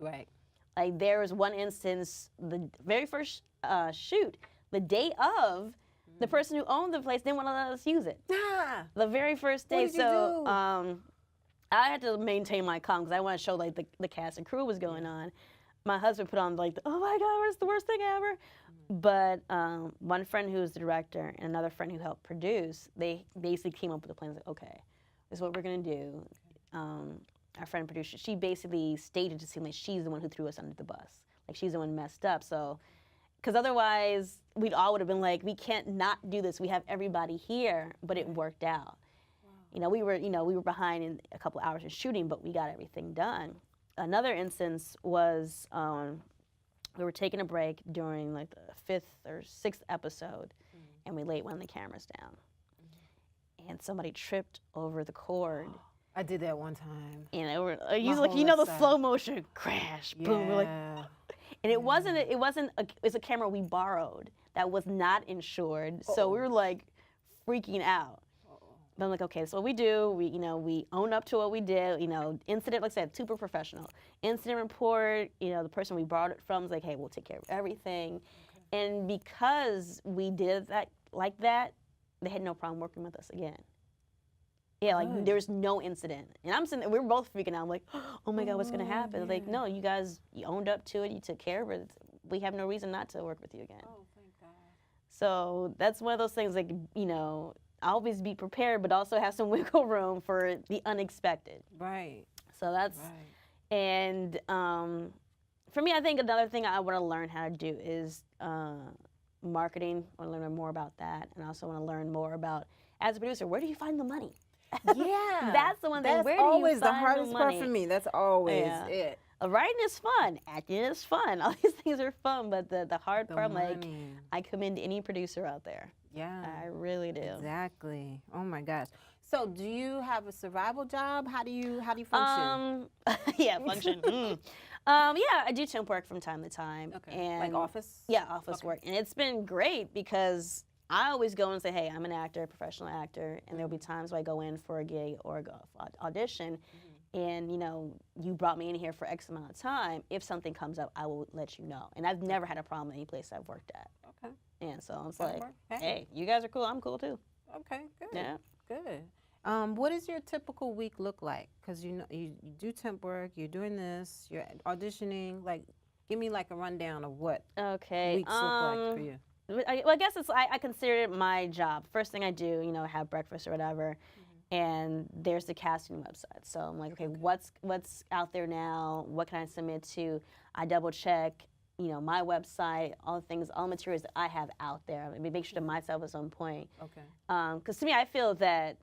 Right. Like there was one instance, the very first shoot, the day of, the person who owned the place didn't want to let us use it. Ah. The very first day. What did you do? I had to maintain my calm because I want to show like the cast and crew was going on. My husband put on like, oh my God, it's the worst thing ever. But one friend who was the director and another friend who helped produce, they basically came up with a plan. Like, okay, this is what we're gonna do. Our friend producer, she basically staged it to seem like she's the one who threw us under the bus. Like she's the one messed up. So, because otherwise we'd all would have been like, we can't not do this. We have everybody here, but it worked out. Wow. We were behind in a couple hours of shooting, but we got everything done. Another instance was we were taking a break during like the 5th or 6th episode, and we laid one of the cameras down, and somebody tripped over the cord. I did that one time. And it were the slow motion crash, boom. We're like, and it wasn't it's a camera we borrowed that was not insured, so we were like freaking out. But I'm like, okay, so what we do, we own up to what we did, incident, like I said, super professional. Incident report, the person we borrowed it from was like, hey, we'll take care of everything. Okay. And because we did that like that, they had no problem working with us again. Yeah, like there was no incident. And I'm sitting there, we were both freaking out. I'm like, oh my God, what's gonna happen? Yeah. Like, no, you guys, you owned up to it, you took care of it. We have no reason not to work with you again. Oh, thank God. So that's one of those things, like, always be prepared, but also have some wiggle room for the unexpected. Right. So that's, and for me, I think another thing I want to learn how to do is marketing. I want to learn more about that, and I also want to learn more about, as a producer, where do you find the money? Yeah. That's the one thing. Where do you find the money? That's always the hardest part for me. That's always it. Writing is fun. Acting is fun. All these things are fun, but the hard part, like, I commend any producer out there. Yeah. I really do. Exactly. Oh my gosh. So do you have a survival job? How do you function? Function. I do temp work from time to time. Okay. And like office? Yeah, office work. And it's been great because I always go and say, hey, I'm an actor, professional actor, and there'll be times where I go in for a gig or a audition, and you brought me in here for X amount of time. If something comes up, I will let you know. And I've never had a problem any place I've worked at. Okay. And so it's like, hey, you guys are cool, I'm cool too. Okay, good. Yeah. Good. What does your typical week look like? Because you do temp work, you're doing this, you're auditioning. Like, give me like a rundown of what weeks look like for you. I guess I consider it my job. First thing I do, have breakfast or whatever, and there's the casting website. So I'm like, okay, what's out there now? What can I submit to? I double check, my website, all the things, all the materials that I have out there. I mean, make sure that myself is on point. Okay. Because to me, I feel that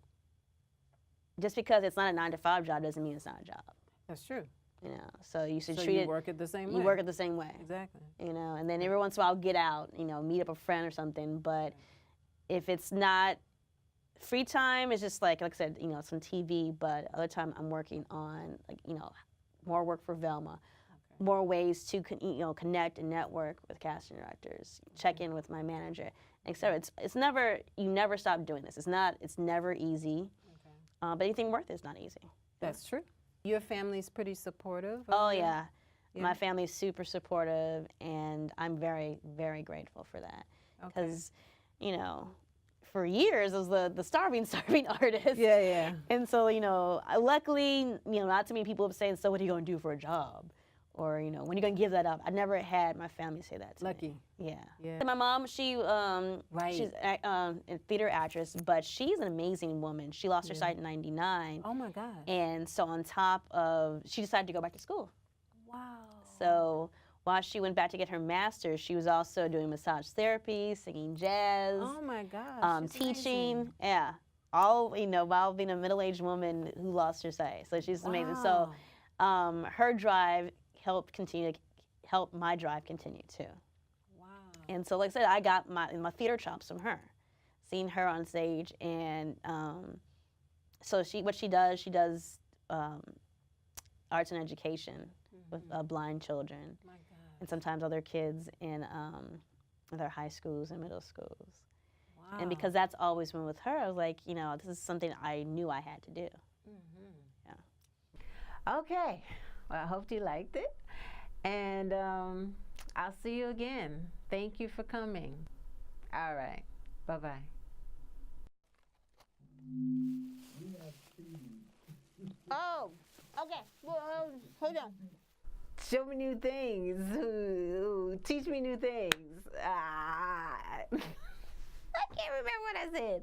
just because it's not a 9-to-5 job doesn't mean it's not a job. That's true. So you should treat you it. work it the same way. You work it the same way. Exactly. And then every once in a while I'll get out, meet up a friend or something. But if it's not free time, it's just like I said, it's on TV. But other time I'm working on more work for Velma, more ways to connect and network with casting directors, check in with my manager, etc. It's never, you never stop doing this. It's never easy. But anything worth it is not easy. That's true. Your family's pretty supportive? Oh, yeah. My family's super supportive, and I'm very, very grateful for that. Because, for years I was the starving artist. Yeah. And so, luckily, not too many people have said, so what are you going to do for a job? Or, when are you going to give that up? I never had my family say that to Lucky. me. Yeah. And my mom, she's a theater actress, but she's an amazing woman. She lost her sight in '99. Oh, my God. And so on top of, she decided to go back to school. Wow. So while she went back to get her master's, she was also doing massage therapy, singing jazz. Oh, my gosh. Teaching. Amazing. Yeah. All, while being a middle-aged woman who lost her sight. So she's amazing. So her drive helped my drive continue too. Wow. And so like I said, I got my theater chops from her, seeing her on stage. And so she does arts and education with blind children. My God. And sometimes other kids in other high schools and middle schools. Wow. And because that's always been with her, I was like, this is something I knew I had to do. Okay. Well, I hope you liked it. And I'll see you again. Thank you for coming. All right. Bye-bye. Oh, okay. Well, hold on. Show me new things. Ooh, teach me new things. I can't remember what I said.